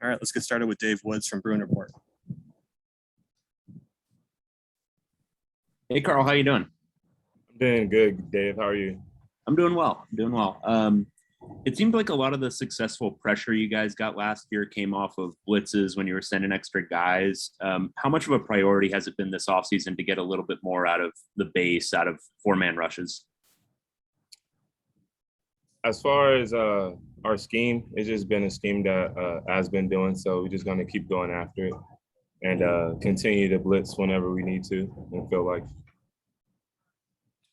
All right, let's get started with Dave Woods from Bruin Report. Hey, Carl, how you doing? I'm doing good, Dave. How are you? I'm doing well. It seemed like a lot of the successful pressure you guys got last year came off of blitzes when you were sending extra guys. How much of a priority has it been this offseason to get a little bit more out of the base, out of four-man rushes? As far as our scheme, it's just been a scheme that has been doing, so we're just going to keep going after it and continue to blitz whenever we need to and feel like.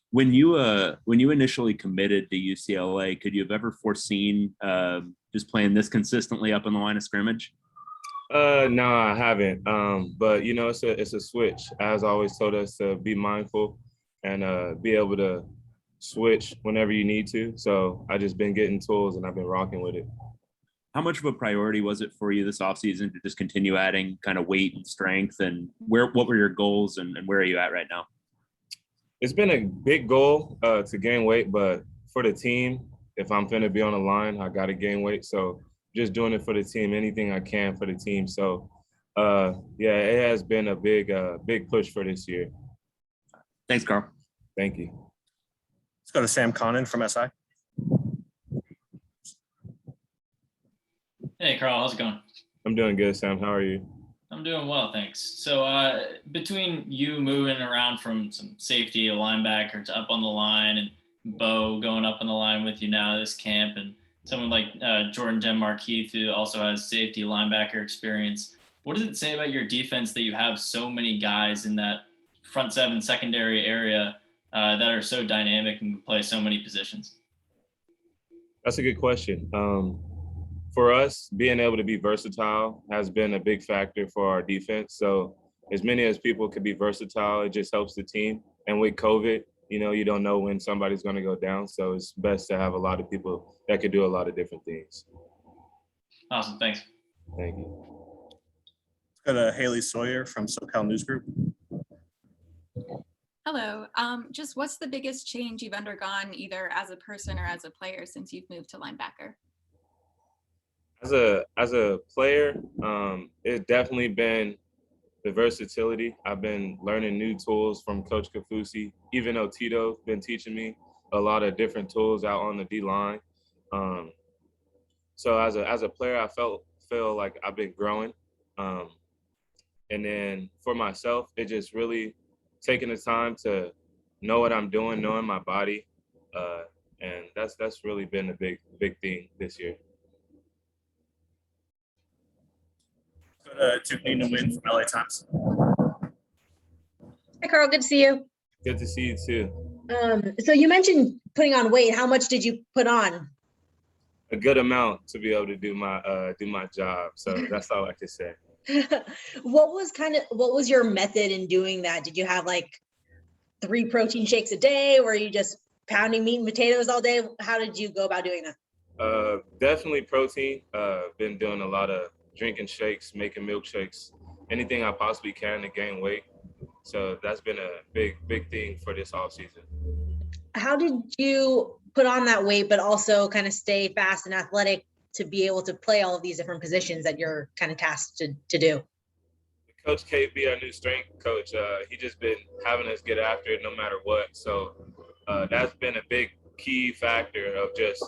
When you initially committed to UCLA, could you have ever foreseen just playing this consistently up on the line of scrimmage? No, I haven't. But you know, it's a switch. As always told us to be mindful and be able to switch whenever you need to. So I just been getting tools and I've been rocking with it. How much of a priority was it for you this offseason to just continue adding kind of weight and strength? And what were your goals and where are you at right now? It's been a big goal to gain weight, but for the team, if I'm going to be on the line, I got to gain weight. So just doing it for the team, anything I can for the team. So, yeah, it has been a big push for this year. Thanks, Carl. Thank you. Let's go to Sam Connon from SI. Hey, Carl, how's it going? I'm doing good, Sam. How are you? I'm doing well, thanks. So between you moving around from some safety, a linebacker to up on the line, and Bo going up on the line with you now this camp, and someone like Jordan Denmark-Heath, who also has safety linebacker experience, what does it say about your defense that you have so many guys in that front seven secondary area that are so dynamic and can play so many positions? That's a good question. For us, being able to be versatile has been a big factor for our defense. So as many as people can be versatile, it just helps the team. And with COVID, you know, you don't know when somebody's going to go down. So it's best to have a lot of people that can do a lot of different things. Awesome. Thanks. Thank you. Let's go to Haley Sawyer from SoCal News Group. Hello. Just what's the biggest change you've undergone either as a person or as a player since you've moved to linebacker? As a player, it's definitely been the versatility. I've been learning new tools from Coach Kafusi, even though Tito's been teaching me a lot of different tools out on the D-line. So as a player, I feel like I've been growing. And then for myself, it just really taking the time to know what I'm doing, knowing my body. And that's really been a big thing this year. To Nina Wynn from LA Times. Hi, Carl. Good to see you. Good to see you too. So you mentioned putting on weight. How much did you put on? A good amount to be able to do my job. So that's all I can say. What was your method in doing that? Did you have like 3 protein shakes a day? Were you just pounding meat and potatoes all day? How did you go about doing that? Definitely protein. Been doing a lot of drinking shakes, making milkshakes, anything I possibly can to gain weight. So that's been a big thing for this off season. How did you put on that weight, but also kind of stay fast and athletic to be able to play all of these different positions that you're kind of tasked to do? Coach KB, our new strength coach, he just been having us get after it no matter what. So that's been a big key factor of just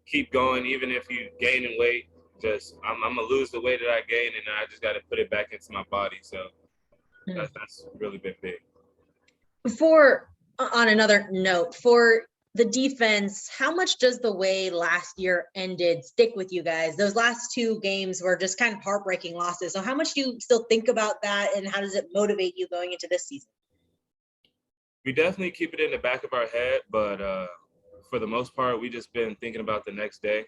keep going, even if you gaining weight. Just I'm gonna lose the weight that I gained, and I just got to put it back into my body. So that's really been big. On another note, for the defense, how much does the way last year ended stick with you guys? Those last 2 games were just kind of heartbreaking losses. So how much do you still think about that, and how does it motivate you going into this season? We definitely keep it in the back of our head, but for the most part, we just been thinking about the next day,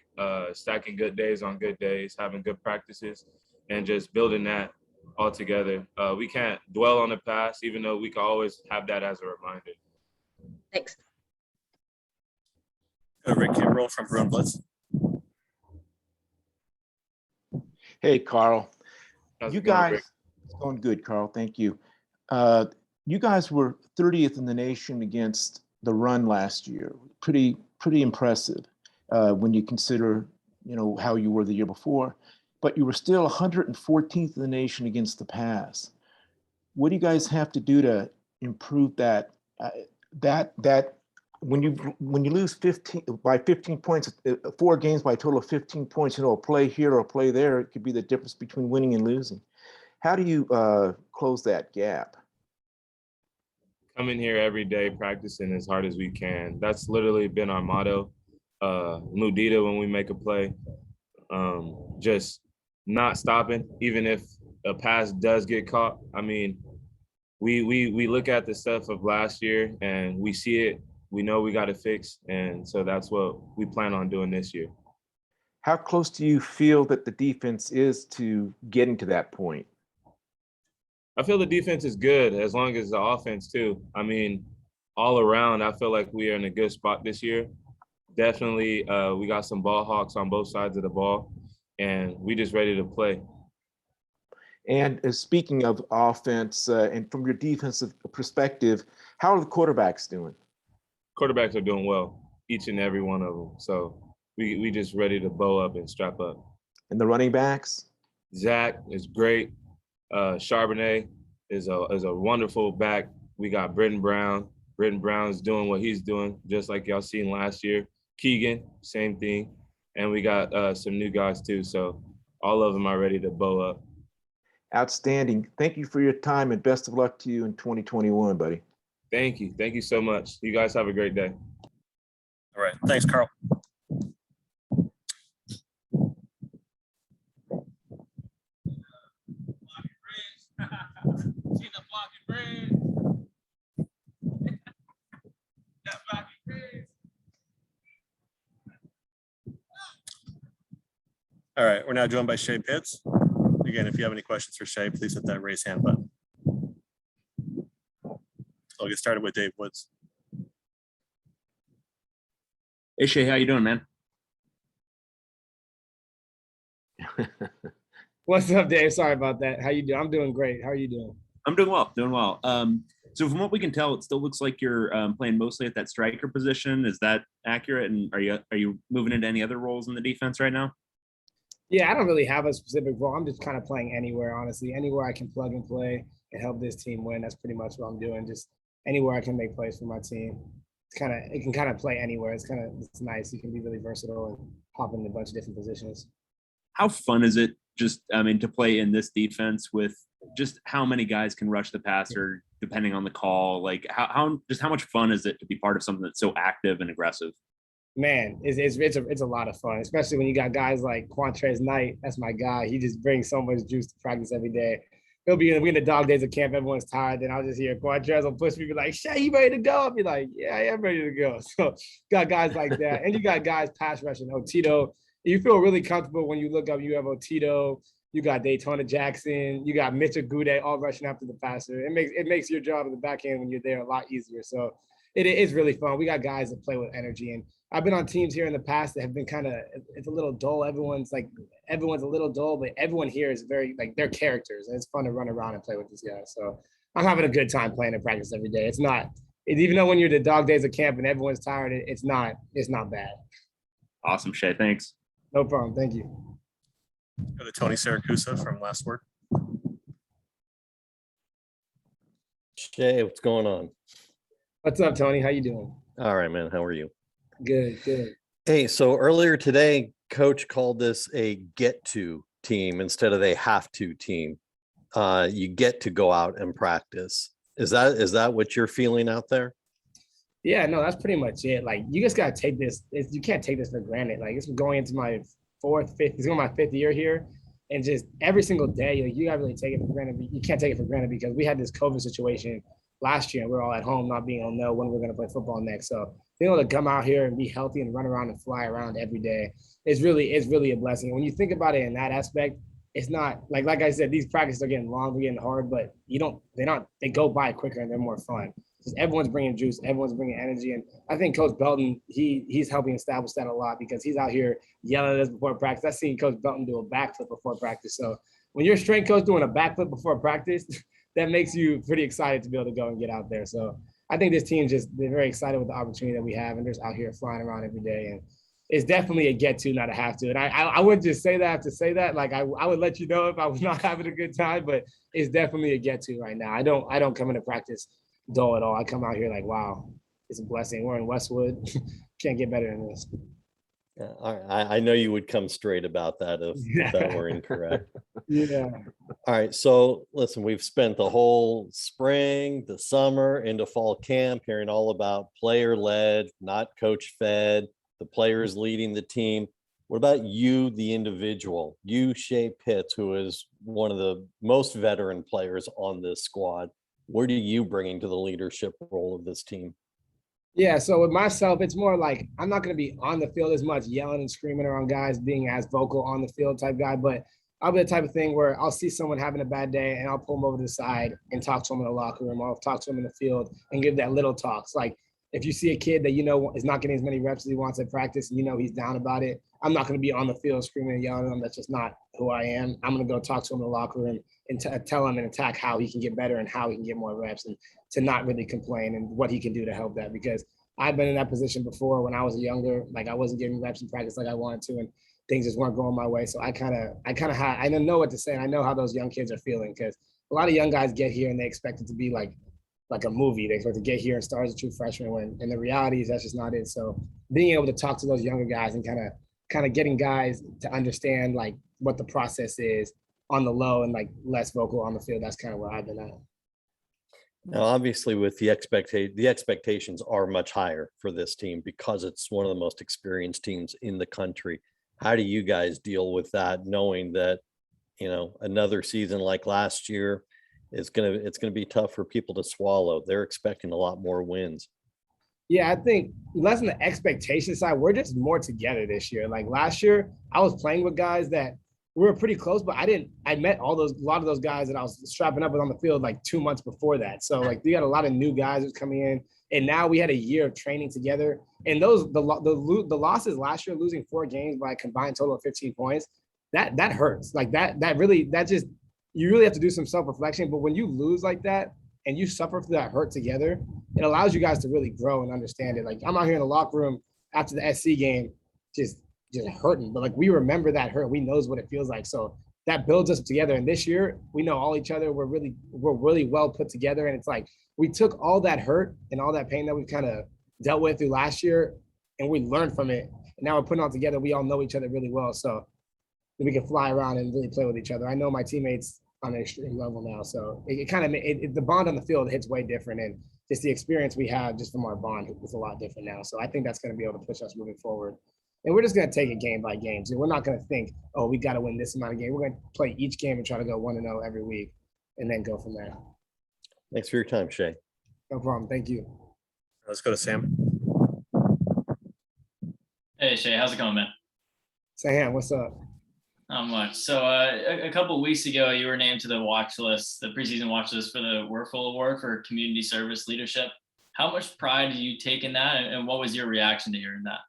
stacking good days on good days, having good practices, and just building that all together. We can't dwell on the past, even though we can always have that as a reminder. Thanks. Rick Kimbrell from Bruin Blitz. Hey, Carl. How's You it going, guys, Rick? it's going good, Carl. Thank you. You guys were 30th in the nation against the run last year. Pretty impressive when you consider, how you were the year before. but you were still 114th in the nation against the pass. What do you guys have to do to improve that? That when you lose 15 points, 4 games by a total of 15 points, a play here or a play there, it could be the difference between winning and losing. How do you close that gap? Come in here every day, practicing as hard as we can. That's literally been our motto. Mudita when we make a play, just not stopping, even if a pass does get caught. I mean, we look at the stuff of last year and we see it. We know we got to fix, and so that's what we plan on doing this year. How close do you feel that the defense is to getting to that point? I feel the defense is good as long as the offense too. I mean, all around, I feel like we are in a good spot this year. Definitely, we got some ball hawks on both sides of the ball, and we just ready to play. And speaking of offense, and from your defensive perspective, how are the quarterbacks doing? Quarterbacks are doing well, each and every one of them. So we just ready to bow up and strap up. And the running backs? Zach is great. Charbonnet is a wonderful back. We got Britton Brown. Britton Brown's doing what he's doing, just like y'all seen last year. Keegan, same thing. And we got some new guys too. So all of them are ready to bow up. Outstanding. Thank you for your time and best of luck to you in 2021, buddy. Thank you. Thank you so much. You guys have a great day. All right. Thanks, Carl. All right, we're now joined by Shea Pitts. Again, if you have any questions for Shea, please hit that raise hand button. I'll get started with Dave Woods. Hey Shea, how you doing, man? What's up, Dave? Sorry about that. How you doing? I'm doing great. How are you doing? I'm doing well, doing well. So from what we can tell, it still looks like you're playing mostly at that striker position. Is that accurate? And are you moving into any other roles in the defense right now? Yeah, I don't really have a specific role. I'm just kind of playing anywhere, honestly. Anywhere I can plug and play and help this team win. That's pretty much what I'm doing. Just anywhere I can make plays for my team. It can kind of play anywhere. It's nice. You can be really versatile and hop in a bunch of different positions. How fun is it to play in this defense with just how many guys can rush the passer depending on the call? Like how much fun is it to be part of something that's so active and aggressive? Man, it's a lot of fun, especially when you got guys like Quantrez Knight. That's my guy. He just brings so much juice to practice every day. We in the dog days of camp. Everyone's tired. Then I'll just hear Quantrez will push me, be like, "Shea, you ready to go?" I'll be like, "Yeah, I am ready to go." So got guys like that, and you got guys pass rushing. Otito, you feel really comfortable when you look up. You have Otito. You got Daytona Jackson. You got Mitch Agude all rushing after the passer. It makes your job in the back end when you're there a lot easier. So it is really fun. We got guys that play with energy, and I've been on teams here in the past that have been it's a little dull. Everyone's a little dull, but everyone here is very, like, they're characters, and it's fun to run around and play with these guys. So I'm having a good time playing in practice every day. Even though when you're the dog days of camp and everyone's tired, it's not bad. Awesome, Shea. Thanks. No problem. Thank you. Go to Tony Saracusa from Last Word. Shea, what's going on? What's up, Tony? How you doing? All right, man. How are you? Good. Hey, so earlier today, Coach called this a get-to team instead of a have-to team. You get to go out and practice. Is that what you're feeling out there? Yeah, no, that's pretty much it. Like, you just gotta take this. You can't take this for granted. Like, it's going into my fifth year here, and just every single day, like, you gotta really take it for granted. You can't take it for granted because we had this COVID situation last year, and we're all at home, not being able to know when we're gonna play football next. So being able to come out here and be healthy and run around and fly around every day is really a blessing. And when you think about it in that aspect, it's not like I said, these practices are getting long, they're getting hard, but they go by quicker and they're more fun. Just everyone's bringing juice, everyone's bringing energy. And I think Coach Belton, he's helping establish that a lot because he's out here yelling at us before practice. I've seen Coach Belton do a backflip before practice. So when your strength coach doing a backflip before practice, that makes you pretty excited to be able to go and get out there. So I think this team they're very excited with the opportunity that we have, and they're just out here flying around every day. And it's definitely a get to, not a have to. And I wouldn't just say that to say that. Like I would let you know if I was not having a good time, but it's definitely a get to right now. I don't come into practice dull at all. I come out here like, wow, it's a blessing. We're in Westwood. Can't get better than this. Yeah, I know you would come straight about that if that were incorrect. Yeah. All right. So listen, we've spent the whole spring, the summer, into fall camp hearing all about player led, not coach fed, the players leading the team. What about you, the individual? You, Shea Pitts, who is one of the most veteran players on this squad. What are you bringing to the leadership role of this team? Yeah, so with myself, it's more like I'm not going to be on the field as much yelling and screaming around guys, being as vocal on the field type guy, but I'll be the type of thing where I'll see someone having a bad day and I'll pull them over to the side and talk to them in the locker room. I'll talk to them in the field and give that little talks. Like if you see a kid that you know is not getting as many reps as he wants at practice and you know he's down about it, I'm not going to be on the field screaming and yelling at him. That's just not who I am. I'm going to go talk to him in the locker room and tell him and attack how he can get better and how he can get more reps and to not really complain and what he can do to help that, because I've been in that position before when I was younger. Like I wasn't getting reps in practice like I wanted to, and things just weren't going my way. So I know what to say, and I know how those young kids are feeling, because a lot of young guys get here and they expect it to be like a movie. They expect to get here and start as a true freshman, when and the reality is that's just not it. So being able to talk to those younger guys and kind of getting guys to understand like what the process is on the low and like less vocal on the field, that's kind of where I've been at. Now, obviously, with the expectations are much higher for this team because it's one of the most experienced teams in the country. How do you guys deal with that, knowing that, you know, another season like last year it's gonna be tough for people to swallow? They're expecting a lot more wins. Yeah, I think less on the expectation side, we're just more together this year. Like last year, I was playing with guys that we were pretty close, but I met a lot of those guys that I was strapping up with on the field like 2 months before that. So like we got a lot of new guys who's coming in, and now we had a year of training together. And the losses last year, losing 4 games by a combined total of 15 points, that hurts. Like you really have to do some self-reflection. But when you lose like that and you suffer through that hurt together, it allows you guys to really grow and understand it. Like I'm out here in the locker room after the SC game, just hurting, but like we remember that hurt. We knows what it feels like. So that builds us together. And this year we know all each other. We're really well put together. And it's like we took all that hurt and all that pain that we've kind of dealt with through last year, and we learned from it. And now we're putting it all together. We all know each other really well, so we can fly around and really play with each other. I know my teammates on an extreme level now, so the bond on the field hits way different, and just the experience we have just from our bond is a lot different now. So I think that's going to be able to push us moving forward. And we're just going to take it game by game. So we're not going to think, oh, we got to win this amount of games. We're going to play each game and try to go 1-0 every week and then go from there. Thanks for your time, Shea. No problem. Thank you. Let's go to Sam. Hey Shea, how's it going, man? Sam, what's up? Not much. So a couple of weeks ago, you were named to the watch list, the preseason watch list for the Werfel Award for Community Service Leadership. How much pride do you take in that, and what was your reaction to hearing that?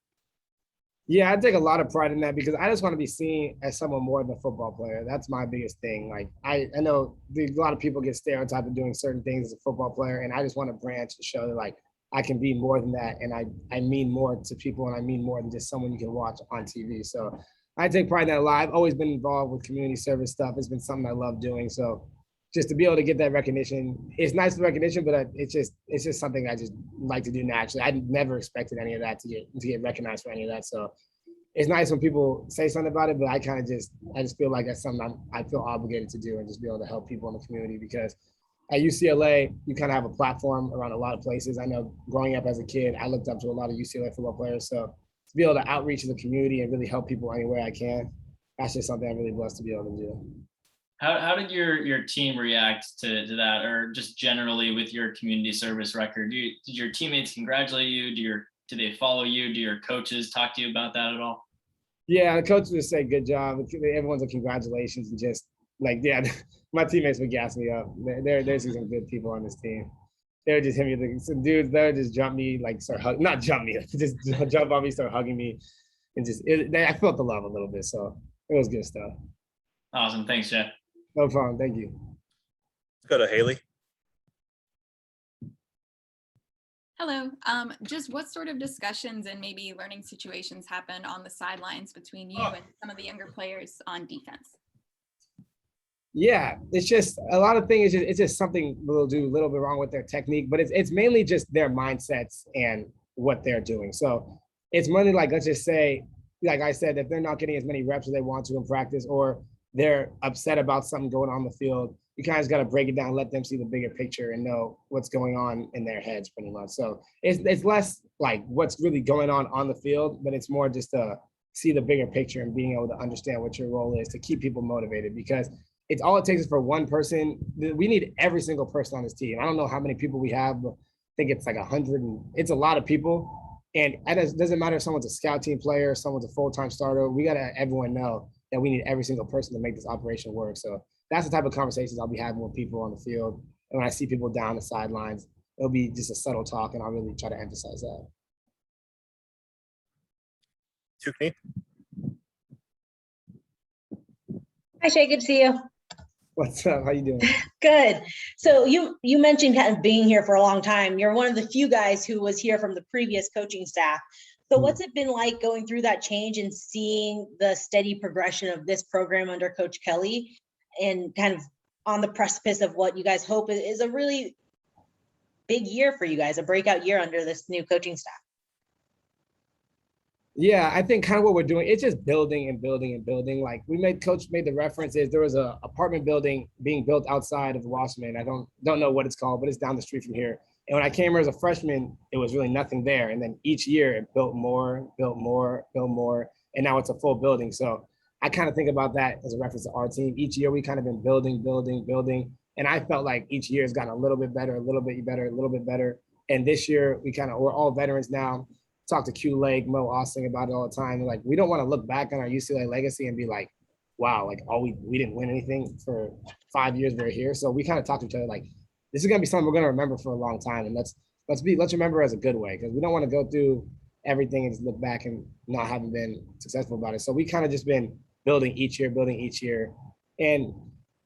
Yeah, I take a lot of pride in that, because I just want to be seen as someone more than a football player. That's my biggest thing. Like I know a lot of people get stereotyped of doing certain things as a football player, and I just want to branch and show that like I can be more than that, and I mean more to people, and I mean more than just someone you can watch on TV. So I take pride in that a lot. I've always been involved with community service stuff. It's been something I love doing. So just to be able to get that recognition, it's nice recognition, but it's just something I just like to do naturally. I never expected any of that to get recognized for any of that. So it's nice when people say something about it, but I just feel like that's something I feel obligated to do, and just be able to help people in the community, because at UCLA, you kind of have a platform around a lot of places. I know growing up as a kid, I looked up to a lot of UCLA football players. So to be able to outreach to the community and really help people any way I can, that's just something I'm really blessed to be able to do. How did your team react to that, or just generally with your community service record? Did your teammates congratulate you? Do they follow you? Do your coaches talk to you about that at all? Yeah, the coaches would say good job. Everyone's a congratulations, and just like, yeah, my teammates would gas me up. There's some good people on this team. They would just hit me, some dudes, they would just jump me, like not jump me, just jump on me, start hugging me, and I felt the love a little bit. So it was good stuff. Awesome, thanks, Jeff. No problem. Thank you. Let's go to Haley. Hello. Just what sort of discussions and maybe learning situations happen on the sidelines between you and some of the younger players on defense? Yeah, it's just a lot of things. It's just something we'll do a little bit wrong with their technique, but it's mainly just their mindsets and what they're doing. So it's mainly like, let's just say, like I said, if they're not getting as many reps as they want to in practice, or they're upset about something going on the field, you kind of just got to break it down, let them see the bigger picture and know what's going on in their heads pretty much. So it's less like what's really going on the field, but it's more just to see the bigger picture and being able to understand what your role is to keep people motivated, because it's all it takes is for one person. We need every single person on this team. I don't know how many people we have, but I think it's like 100, and it's a lot of people. And it doesn't matter if someone's a scout team player, someone's a full-time starter. We got to everyone know that we need every single person to make this operation work. So that's the type of conversations I'll be having with people on the field. And when I see people down the sidelines, it'll be just a subtle talk, and I'll really try to emphasize that. Tukni? Hi, Shea, good to see you. What's up? How you doing? Good. So you mentioned kind of being here for a long time. You're one of the few guys who was here from the previous coaching staff. So what's it been like going through that change and seeing the steady progression of this program under Coach Kelly, and kind of on the precipice of what you guys hope is a really big year for you guys, a breakout year under this new coaching staff? Yeah, I think kind of what we're doing, it's just building and building and building. Like Coach made the references. There was a apartment building being built outside of Wasserman. I don't know what it's called, but it's down the street from here. And when I came here as a freshman, it was really nothing there. And then each year it built more, built more, built more. And now it's a full building. So I kind of think about that as a reference to our team. Each year we kind of been building, building, building. And I felt like each year has gotten a little bit better, a little bit better, a little bit better. And this year we're all veterans now. Talk to Q Lake, Mo Austin about it all the time. Like, we don't want to look back on our UCLA legacy and be like, wow, like we didn't win anything for 5 years we're here. So we kind of talk to each other like, this is gonna be something we're gonna remember for a long time. And let's remember as a good way, because we don't want to go through everything and just look back and not having been successful about it. So we kind of just been building each year. And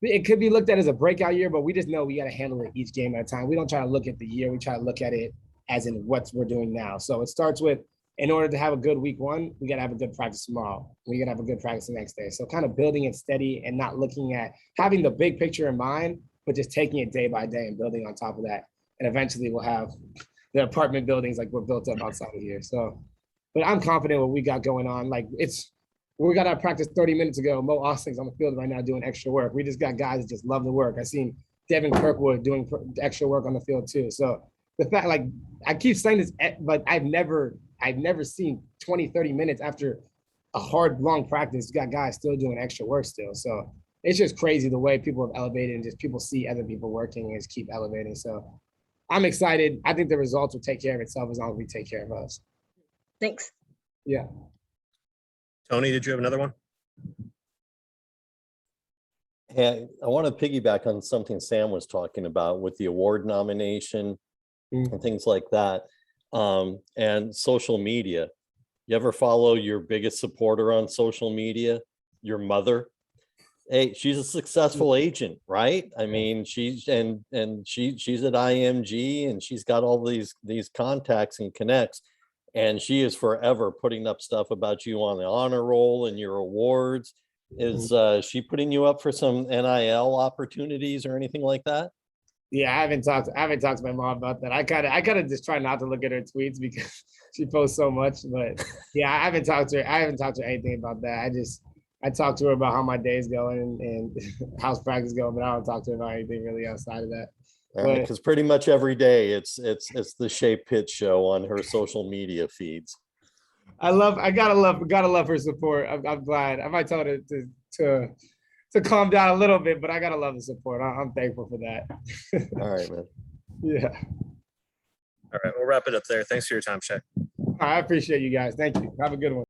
it could be looked at as a breakout year, but we just know we got to handle it each game at a time. We don't try to look at the year. We try to look at it as in what we're doing now. So it starts with, in order to have a good week one, we got to have a good practice tomorrow. We got to have a good practice the next day. So kind of building it steady and not looking at having the big picture in mind, but just taking it day by day and building on top of that. And eventually we'll have the apartment buildings like we're built up outside of here. So, but I'm confident what we got going on. Like we got our practice 30 minutes ago. Mo Austin's on the field right now doing extra work. We just got guys that just love the work. I seen Devin Kirkwood doing extra work on the field too. So the fact, like, I keep saying this, but I've never seen 20, 30 minutes after a hard, long practice, you got guys still doing extra work still. So it's just crazy the way people have elevated and just people see other people working and just keep elevating. So I'm excited. I think the results will take care of itself as long as we take care of us. Thanks. Yeah. Tony, did you have another one? Hey, I want to piggyback on something Sam was talking about with the award nomination and things like that. And social media. You ever follow your biggest supporter on social media? Your mother? Hey, she's a successful agent, right? I mean, she's at IMG and she's got all these contacts and connects, and she is forever putting up stuff about you on the honor roll and your awards. Is she putting you up for some NIL opportunities or anything like that? Yeah, I haven't talked to my mom about that. I kind of just try not to look at her tweets because she posts so much. But yeah, I haven't talked to her anything about that. I talk to her about how my day's going and how's practice going, but I don't talk to her about anything really outside of that. Because pretty much every day it's the Shea Pitts show on her social media feeds. I gotta love her support. I'm glad. I might tell her to calm down a little bit, but I gotta love the support. I'm thankful for that. All right, man. Yeah. All right, we'll wrap it up there. Thanks for your time, Shea. I appreciate you guys. Thank you. Have a good one.